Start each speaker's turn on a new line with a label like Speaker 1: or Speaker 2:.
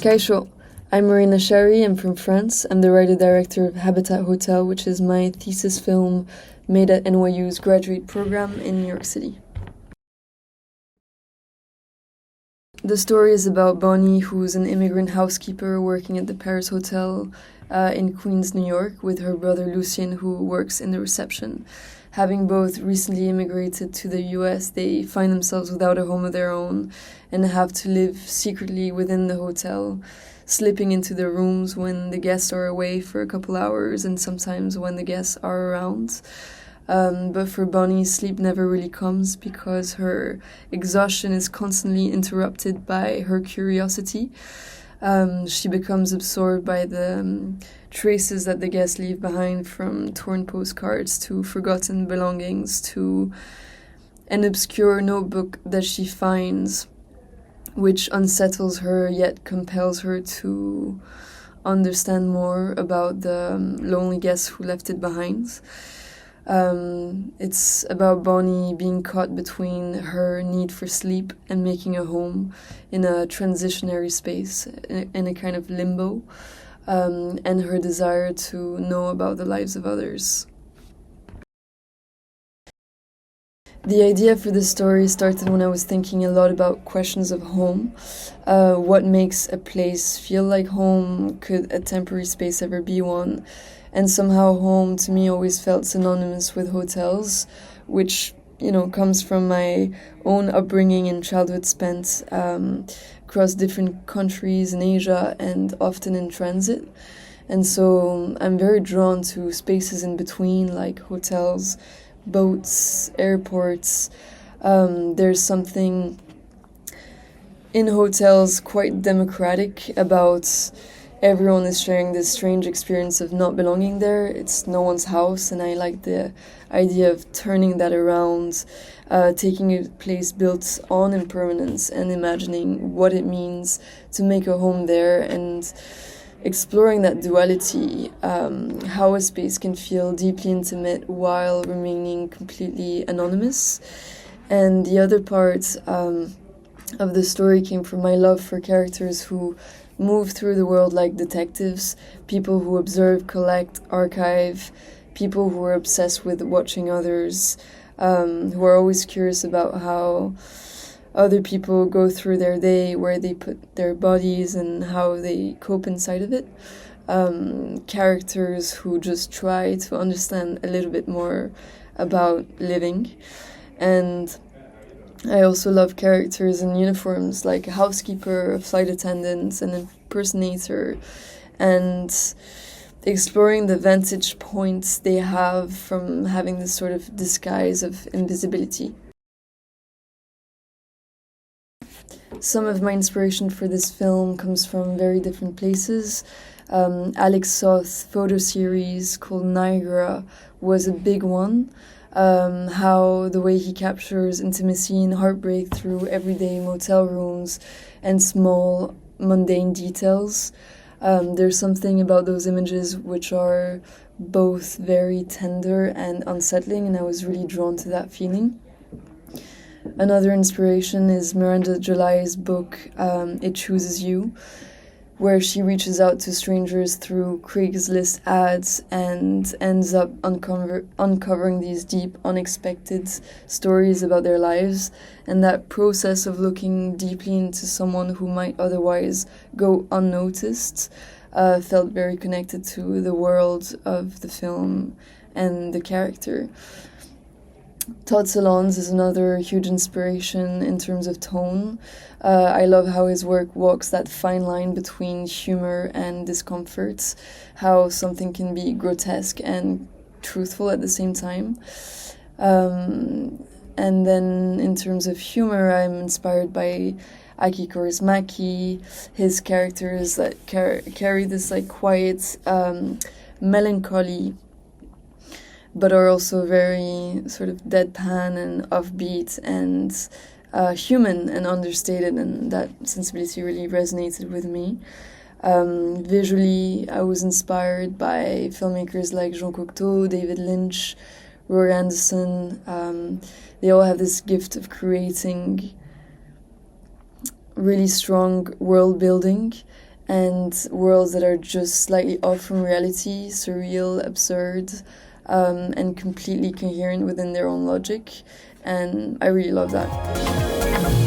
Speaker 1: Kaisho. I'm Marina Xarri. I'm from France. I'm the writer-director of Habitat Hotel, which is my thesis film made at NYU's graduate program in New York City. The story is about Bonnie, who's an immigrant housekeeper working at the Paris Hotel in Queens, New York, with her brother Lucien, who works in the reception. Having both recently immigrated to the US, they find themselves without a home of their own and have to live secretly within the hotel, slipping into the rooms when the guests are away for a couple hours and sometimes when the guests are around. But for Bonnie, sleep never really comes because her exhaustion is constantly interrupted by her curiosity. She becomes absorbed by the traces that the guests leave behind, from torn postcards to forgotten belongings to an obscure notebook that she finds, which unsettles her yet compels her to understand more about the lonely guests who left it behind. It's about Bonnie being caught between her need for sleep and making a home in a transitionary space, in a kind of limbo, and her desire to know about the lives of others. The idea for this story started when I was thinking a lot about questions of home. What makes a place feel like home? Could a temporary space ever be one? And somehow home to me always felt synonymous with hotels, which, comes from my own upbringing and childhood spent across different countries in Asia and often in transit. And so I'm very drawn to spaces in between, like hotels, boats, airports. There's something in hotels quite democratic about everyone is sharing this strange experience of not belonging there. It's no one's house, and I like the idea of turning that around, taking a place built on impermanence and imagining what it means to make a home there, and exploring that duality, how a space can feel deeply intimate while remaining completely anonymous. And the other part of the story came from my love for characters who move through the world like detectives, people who observe, collect, archive, people who are obsessed with watching others, who are always curious about how other people go through their day, where they put their bodies and how they cope inside of it. Characters who just try to understand a little bit more about living. And I also love characters in uniforms, like a housekeeper, a flight attendant, an impersonator, and exploring the vantage points they have from having this sort of disguise of invisibility. Some of my inspiration for this film comes from very different places. Alex Soth's photo series called Niagara was a big one. How the way he captures intimacy and heartbreak through everyday motel rooms and small mundane details. There's something about those images which are both very tender and unsettling, and I was really drawn to that feeling. Another inspiration is Miranda July's book, It Chooses You, where she reaches out to strangers through Craigslist ads and ends up uncovering these deep, unexpected stories about their lives. And that process of looking deeply into someone who might otherwise go unnoticed felt very connected to the world of the film and the character. Todd Solondz is another huge inspiration in terms of tone. I love how his work walks that fine line between humor and discomfort, how something can be grotesque and truthful at the same time. And then in terms of humor, I'm inspired by Aki Kaurismäki, his characters that carry this quiet melancholy, but are also very sort of deadpan and offbeat and human and understated, and that sensibility really resonated with me. Visually, I was inspired by filmmakers like Jean Cocteau, David Lynch, Roy Anderson. They all have this gift of creating really strong world building and worlds that are just slightly off from reality, surreal, absurd, and completely coherent within their own logic. And I really love that.